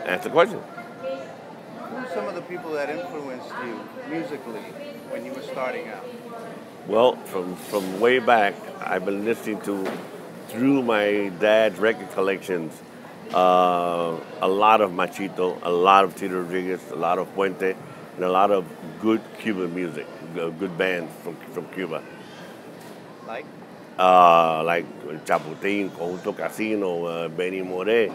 Answer the question. Who are some of the people that influenced you musically when you were starting out? Well, from way back, I've been listening to through my dad's record collections. A lot of Machito, a lot of Tito Rodriguez, a lot of Puente, and a lot of good Cuban music, good bands from Cuba. Like, Like Chaputin, Conjunto Casino, Benny Moré.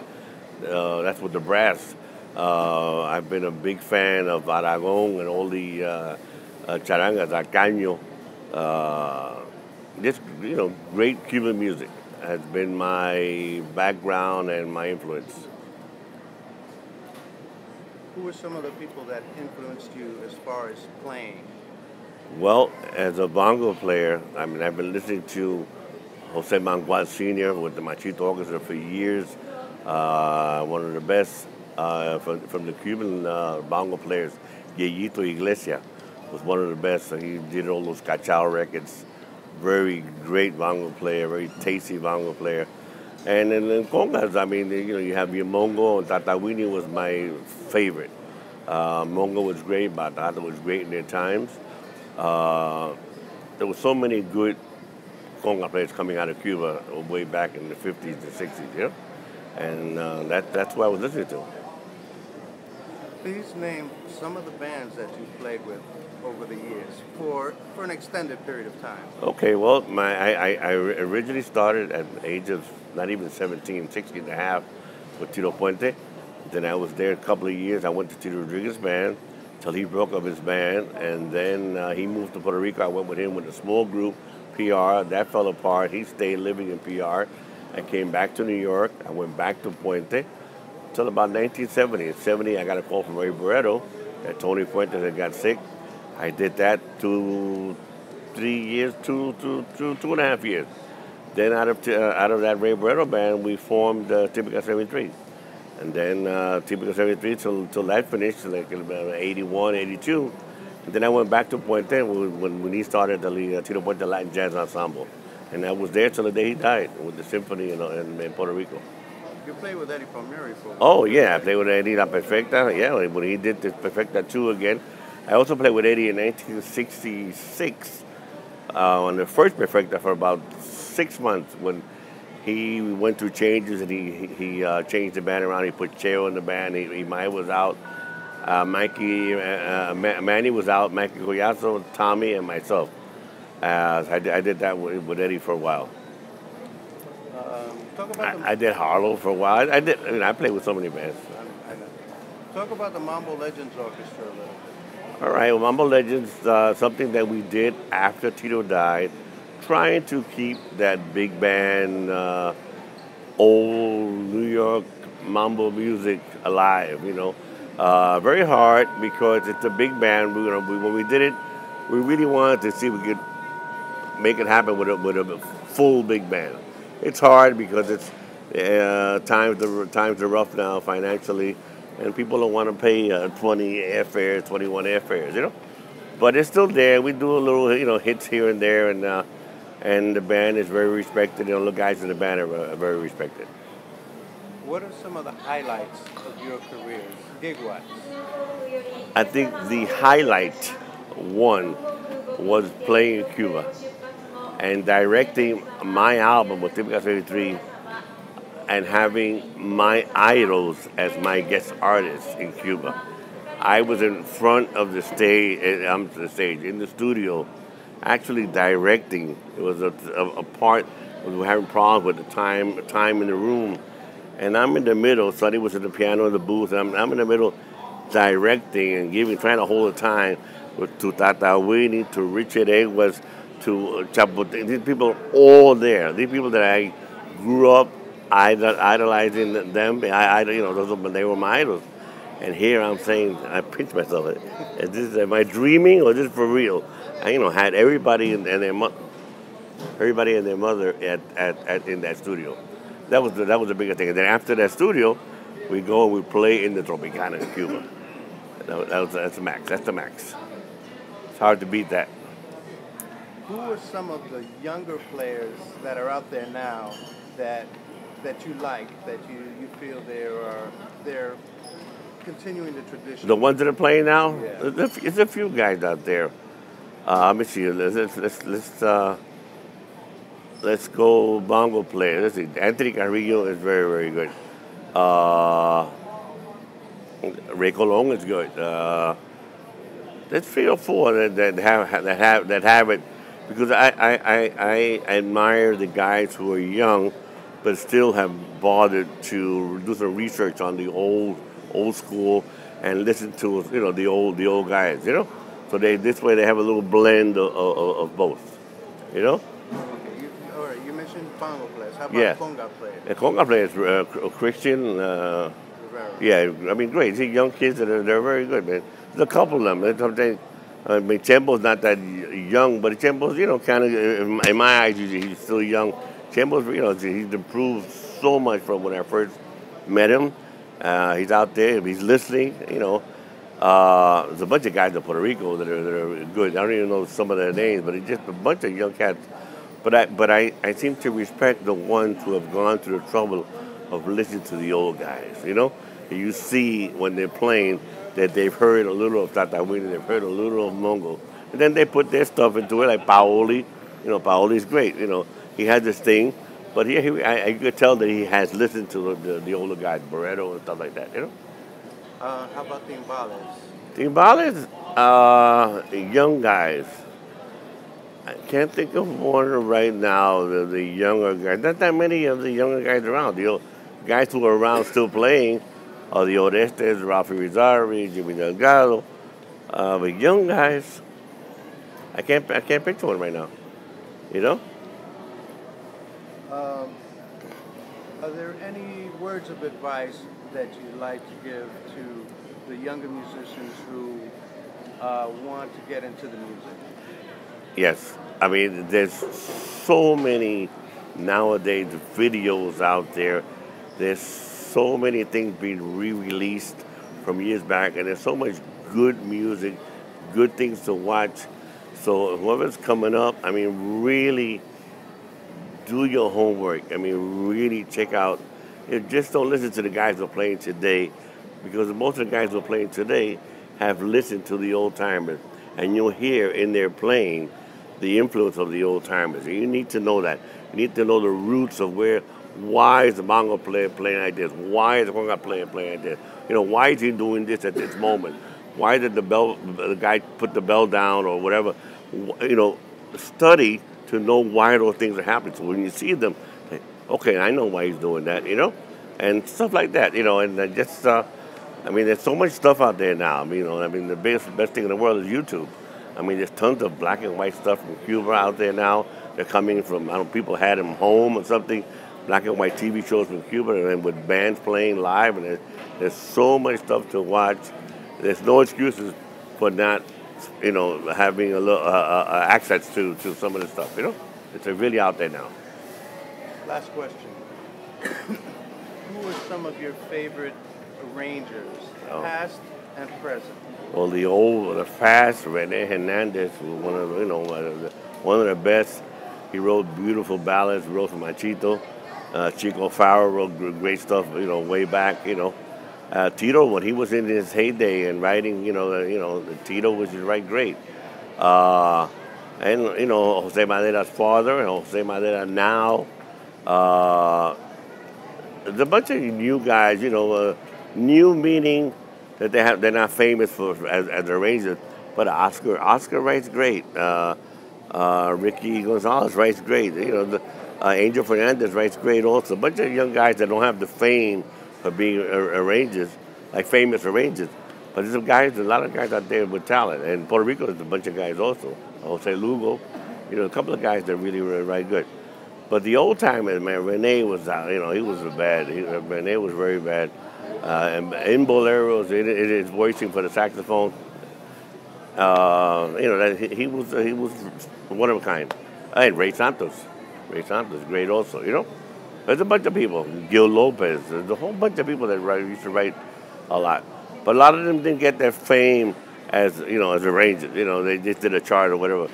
That's with the brass. I've been a big fan of Aragon and all the charangas, Arcaño. Uh, just, great Cuban music has been my background and my influence. who were some of the people that influenced you as far as playing? Well, as a bongo player, I mean, I've been listening to Jose Mangual Sr. with the Machito Orchestra for years. One of the best from the Cuban bongo players, Yeyito Iglesias, was one of the best. So he did all those cachao records. Very great bongo player, very tasty bongo player. And then congas, I mean, you have your Mongo, and Tatawini was my favorite. Mongo was great, Batata was great in their times. Uh, there were so many good conga players coming out of Cuba way back in the 50s and 60s, and that's what I was listening to. Please name some of the bands that you played with over the years for an extended period of time. Okay, well, I originally started at the age of not even 17, 16 and a half with Tito Puente. Then I was there a couple of years. I went to Tito Rodriguez band till he broke up his band, and then he moved to Puerto Rico. I went with him with a small group, PR. That fell apart. He stayed living in PR. I came back to New York. I went back to Puente till about 1970. In 70, I got a call from Ray Barreto that Tony Puente had got sick. I did that 2, 3 years, two and a half years. Then out of that Ray Barreto band, we formed Typical 73. And then Typical 73 till that finished, like about 81, 82. And then I went back to Puente when he started the Tito Puente Latin Jazz Ensemble. And I was there till the day he died with the symphony in Puerto Rico. You played with Eddie Palmieri for a while. Oh, yeah, I played with Eddie La Perfecta. Yeah, when he did the Perfecta 2 again. I also played with Eddie in 1966 on the first Perfecta for about 6 months when he went through changes and he changed the band around. He put Cheo in the band. Mike was out. Manny was out. Mikey Collazo, Tommy, and myself. I did that with Eddie for a while. Talk about I did Harlow for a while. I played with so many bands. I know. Talk about the Mambo Legends Orchestra a little bit. All right, well, Mambo Legends, something that we did after Tito died, trying to keep that big band, old New York mambo music alive. Very hard because it's a big band. When we did it, we really wanted to see if we could make it happen with a full big band. It's hard because it's times are rough now financially, and people don't want to pay 20 airfares, 21 airfares. But it's still there. We do a little, hits here and there, and the band is very respected. The guys in the band are very respected. What are some of the highlights of your career, gig-wise? I think the highlight one was playing in Cuba and directing my album with Typical 33 and having my idols as my guest artists in Cuba. I was in front of the stage, in the studio, actually directing. It was a part, we were having problems with the time in the room. And I'm in the middle, Sonny was at the piano in the booth, and I'm in the middle directing and trying to hold the time to Tata Winnie, to Richard Eguas, to Chapote. These people are all there. These people that I grew up idolizing them. They were my idols. And here I'm saying, I pinch myself. Am I dreaming or is this for real? I had everybody and their mother in that studio. That was the biggest thing. And then after that studio, we go and we play in the Tropicana in Cuba. That's the max. That's the max. It's hard to beat that. Who are some of the younger players that are out there now that you like, that you feel they're continuing the tradition. The ones that are playing now, Yeah. there's a few guys out there. Let me see. Let's go bongo player. Let's see. Anthony Carrillo is very very good. Uh, Ray Colon is good. There's three or four that have it because I admire the guys who are young, but still have bothered to do some research on the old school and listen to the old guys. So they this way they have a little blend of both. You know. Okay, all right, you mentioned bongo players. How about Yeah. conga players? The conga players, Christian. Rivera. Yeah, I mean, great. These young kids they're very good, man. There's a couple of them. Sometimes, I mean, Chembo's not that young, but Chembo's, kind of in my eyes, he's still young. Chembo's, he's improved so much from when I first met him. He's out there, he's listening. There's a bunch of guys in Puerto Rico that are good. I don't even know some of their names, but it's just a bunch of young cats. But I seem to respect the ones who have gone through the trouble of listening to the old guys. You see when they're playing that they've heard a little of Tatawini, they've heard a little of Mongo, and then they put their stuff into it, like Paoli. Paoli's great. He has this thing, but I could tell that he has listened to the older guys, Barreto and stuff like that. How about timbales? Timbales, young guys. I can't think of one right now. The younger guys, not that many of the younger guys around. The guys who are around still playing are the Orestes, Rafi Rizarri, Jimmy Delgado. But young guys, I can't picture one right now. You know? Um, are there any words of advice that you'd like to give to the younger musicians who want to get into the music? Yes. I mean, there's so many nowadays videos out there. There's so many things being re-released from years back, and there's so much good music, good things to watch. So whoever's coming up, I mean, really do your homework. I mean, really check out. Just don't listen to the guys who are playing today, because most of the guys who are playing today have listened to the old timers, and you'll hear in their playing the influence of the old timers. You need to know that. You need to know the roots of why is the bongo player playing like this? Why is the conga player playing like this? Why is he doing this at this moment? Why did the guy put the bell down or whatever? Study to know why those things are happening. So when you see them, say, okay, I know why he's doing that, and stuff like that, and just, I mean, there's so much stuff out there now. The best thing in the world is YouTube. I mean, there's tons of black and white stuff from Cuba out there now. They're coming from, people had them home or something, black and white TV shows from Cuba, and with bands playing live, and there's so much stuff to watch. There's no excuses for not, having a little access to some of the stuff. It's really out there now. Last question. Who are some of your favorite arrangers, past and present? Well, the fast Rene Hernandez was one of the best. He wrote beautiful ballads. He wrote for Machito. Chico Farro wrote great stuff. Way back. Tito, when he was in his heyday and writing, Tito was just right great. And Jose Madera's father and Jose Madera now. There's a bunch of new guys. New meaning that they're not famous for as arrangers, but Oscar writes great. Ricky Gonzalez writes great. Angel Fernandez writes great also. A bunch of young guys that don't have the fame for being arrangers, like famous arrangers. But there's a lot of guys out there with talent. And Puerto Rico is a bunch of guys also. Jose Lugo, a couple of guys that really write good. But the old timers, man, Rene was out. He was bad. Rene was very bad. And in boleros, it is voicing for the saxophone. He was one of a kind. And Ray Santos, great also. There's a bunch of people. Gil Lopez. There's a whole bunch of people that used to write a lot. But a lot of them didn't get their fame as arrangers. They just did a chart or whatever.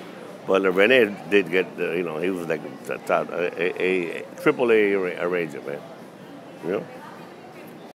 But Rene did get, he was like a triple A arranger, man.